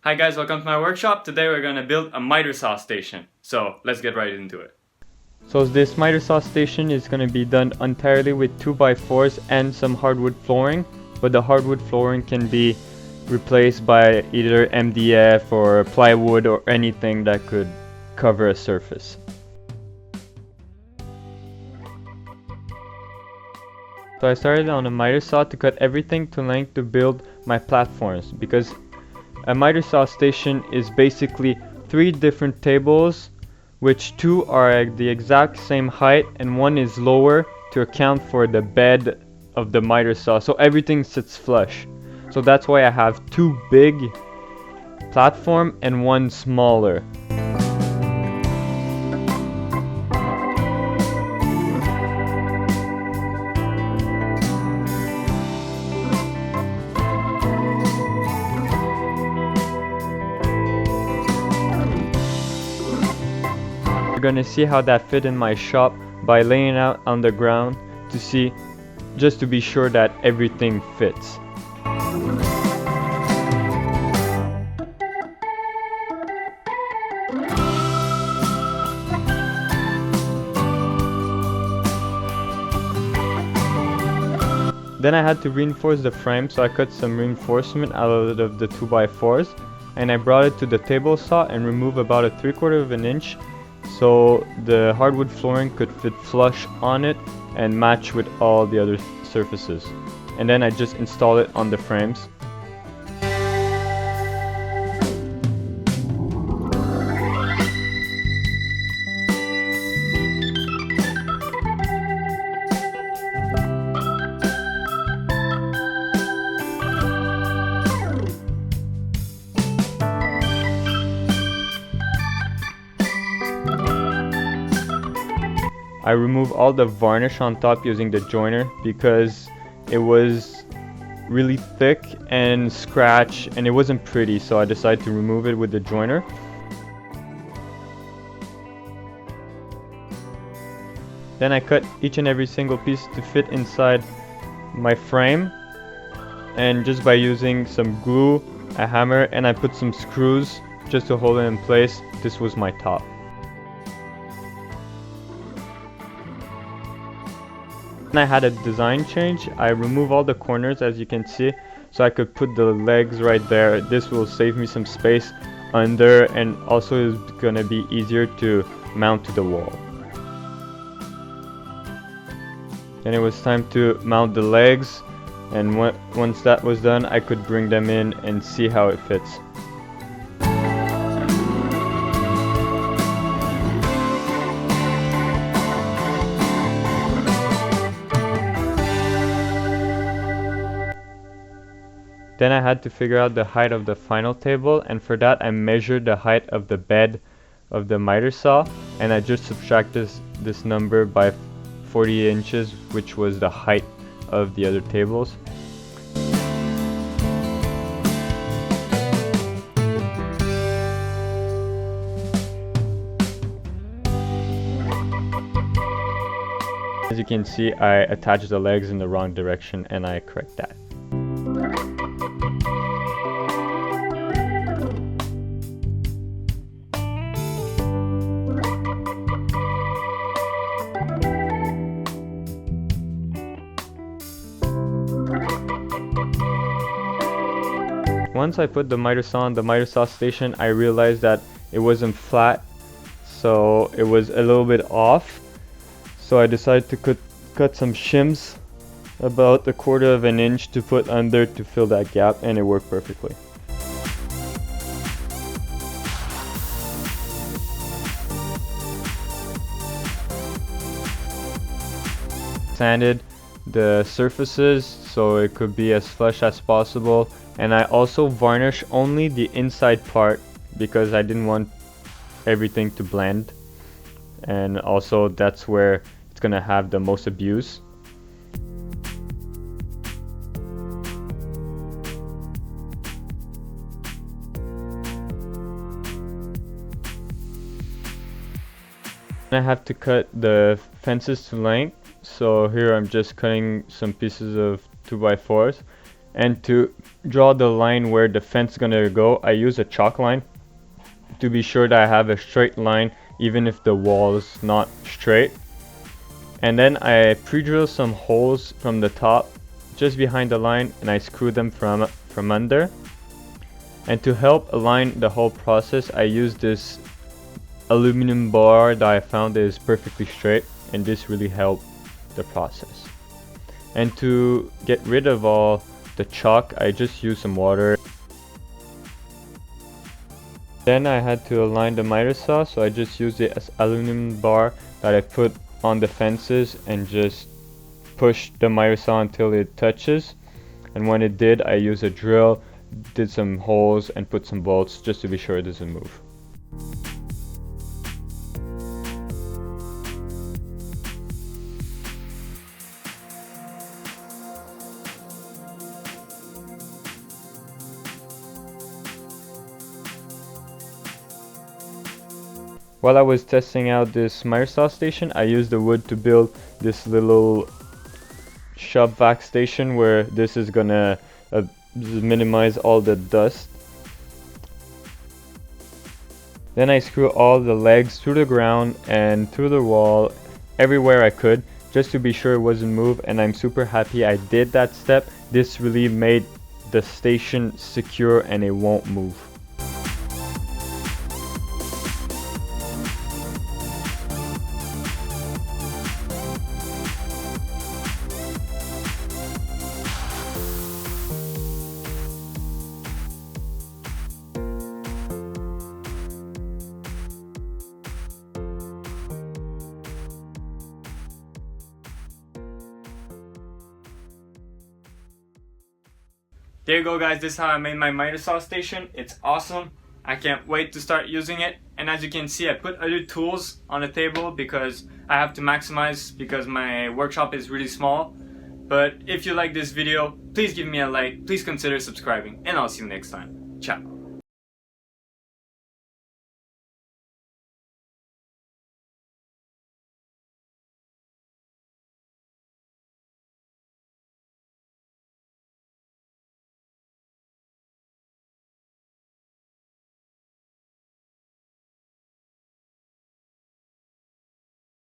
Hi guys, welcome to my workshop. Today we're going to build a miter saw station. So let's get right into it. So this miter saw station is going to be done entirely with 2x4s and some hardwood flooring, but the hardwood flooring can be replaced by either MDF or plywood or anything that could cover a surface. So I started on a miter saw to cut everything to length to build my platforms, because a miter saw station is basically 3 different tables, which 2 are the exact same height and 1 is lower to account for the bed of the miter saw, so everything sits flush. So that's why I have 2 big platform and 1 smaller. You're gonna see how that fit in my shop by laying it out on the ground to see, just to be sure that everything fits. Then I had to reinforce the frame, so I cut some reinforcement out of the 2x4s and I brought it to the table saw and removed about a 3/4 of an inch so the hardwood flooring could fit flush on it and match with all the other surfaces. And then I just install it on the frames. I remove all the varnish on top using the joiner because it was really thick and scratched and it wasn't pretty, so I decided to remove it with the joiner. Then I cut each and every single piece to fit inside my frame, and just by using some glue, a hammer, and I put some screws just to hold it in place, this was my top. I had a design change. I remove all the corners, as you can see, so I could put the legs right there. This will save me some space under, and also is gonna be easier to mount to the wall. And it was time to mount the legs, and once that was done, I could bring them in and see how it fits. Then I had to figure out the height of the final table, and for that I measured the height of the bed of the miter saw, and I just subtracted this number by 40 inches, which was the height of the other tables. As you can see, I attached the legs in the wrong direction and I correct that. Once I put the miter saw on the miter saw station, I realized that it wasn't flat, so it was a little bit off. So I decided to cut some shims about 1/4 of an inch to put under to fill that gap, and it worked perfectly. Sanded the surfaces so it could be as flush as possible, and I also varnish only the inside part because I didn't want everything to blend, and also that's where it's gonna have the most abuse. I have to cut the fences to length, so here I'm just cutting some pieces of 2x4s, And to draw the line where the fence is gonna go, I use a chalk line to be sure that I have a straight line even if the wall is not straight. And then I pre-drill some holes from the top just behind the line, and I screw them from under. And to help align the whole process, I use this aluminum bar that I found is perfectly straight, and this really helped the process. And to get rid of all the chalk, I just use some water. Then I had to align the miter saw, so I just used the aluminum bar that I put on the fences and just push the miter saw until it touches. And when it did, I used a drill, did some holes and put some bolts just to be sure it doesn't move. While I was testing out this miter saw station, I used the wood to build this little shop vac station where this is gonna minimize all the dust. Then I screw all the legs through the ground and through the wall everywhere I could just to be sure it wasn't move, and I'm super happy I did that step. This really made the station secure and it won't move. There you go, guys. This is how I made my miter saw station. It's awesome. I can't wait to start using it. And as you can see, I put other tools on the table because I have to maximize because my workshop is really small. But if you like this video, please give me a like, please consider subscribing, and I'll see you next time. Ciao.